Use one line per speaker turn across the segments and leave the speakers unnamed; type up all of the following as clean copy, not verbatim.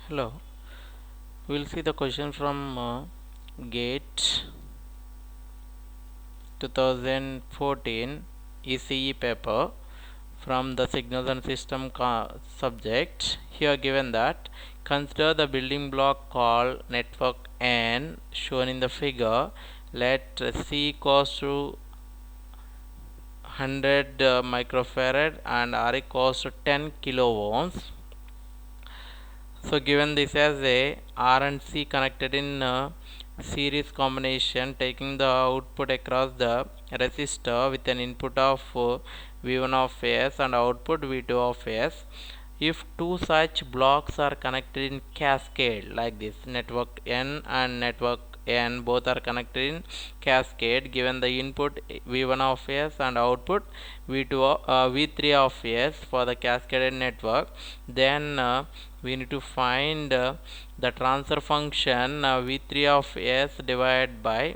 Hello, we'll see the question from GATE 2014 ECE paper from the signals and system subject. Here given that consider the building block called network N shown in the figure. Let C equals to 100 microfarad and R equals to 10 kilo ohms. So given this as a R and C connected in series combination, taking the output across the resistor with an input of V1 of S and output V2 of S. If two such blocks are connected in cascade like this, network N and network N both are connected in cascade, given the input V1 of S and output V3 of S for the cascaded network, then we need to find the transfer function V3 of S divided by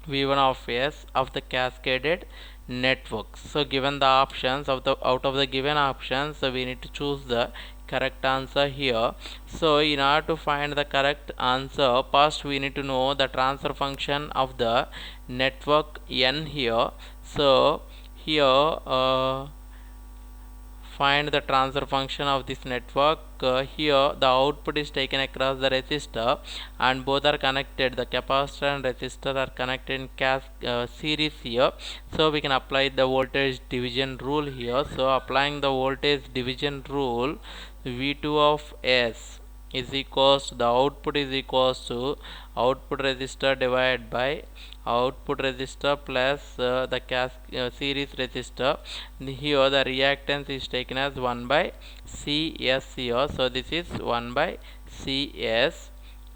V1 of S of the cascaded network. So given the options out of the given options, so we need to choose the correct answer here. So in order to find the correct answer, first we need to know the transfer function of the network N here. So here find the transfer function of this network. Here the output is taken across the resistor and both are connected, the capacitor and resistor are connected in series here. So we can apply the voltage division rule here. So applying the voltage division rule, V2 of S is equals to the output is equals to output resistor divided by output resistor plus the series resistor. Here the reactance is taken as 1 by CS here. So this is 1 by CS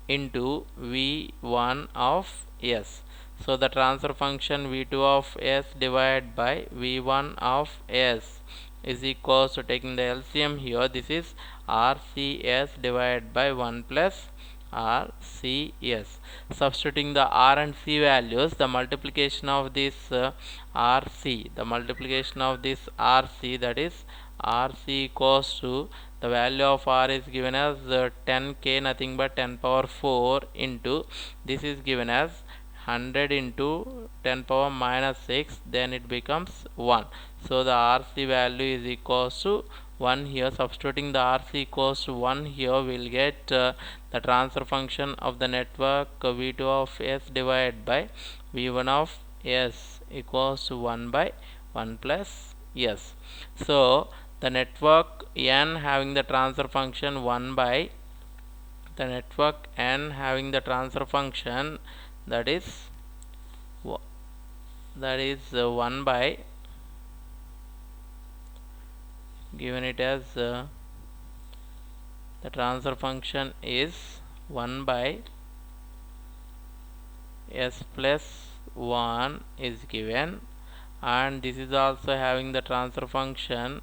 into V1 of S. So the transfer function V2 of S divided by V1 of S is equals to, taking the LCM here, this is RCS divided by 1 plus RCS. Substituting the R and C values, the multiplication of this RC, that is RC equals to, the value of R is given as 10k, nothing but 10 power 4 into, this is given as 100 into 10 power minus 6, then it becomes 1. So the RC value is equals to 1 here. Substituting the RC equals to 1 here, we will get the transfer function of the network V2 of S divided by V1 of S equals to 1 by 1 plus S. So the network N having the transfer function 1 by the network N having the transfer function that is 1 by, given it as the transfer function is 1 by S plus 1 is given, and this is also having the transfer function,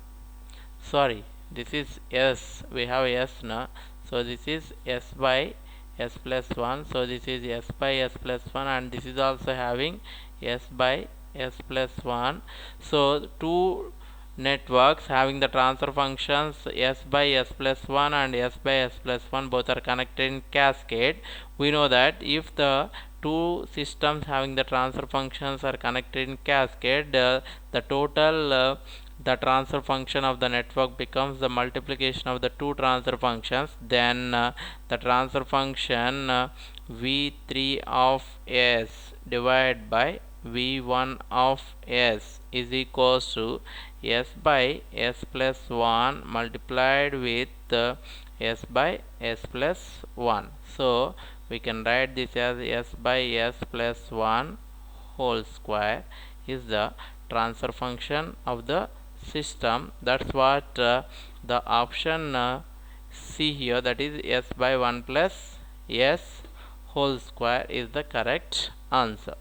sorry, this is S, we have S now, so this is S by S plus 1, so this is S by S plus 1, and this is also having S by S plus 1. So two networks having the transfer functions S by S plus 1 and S by S plus 1 both are connected in cascade. We know that if the two systems having the transfer functions are connected in cascade, the total the transfer function of the network becomes the multiplication of the two transfer functions. Then the transfer function V3 of S divided by V1 of S is equals to S by S plus 1 multiplied with S by S plus 1. So we can write this as S by S plus 1 whole square is the transfer function of the system. That's what the option C here, that is S by 1 plus S whole square, is the correct answer.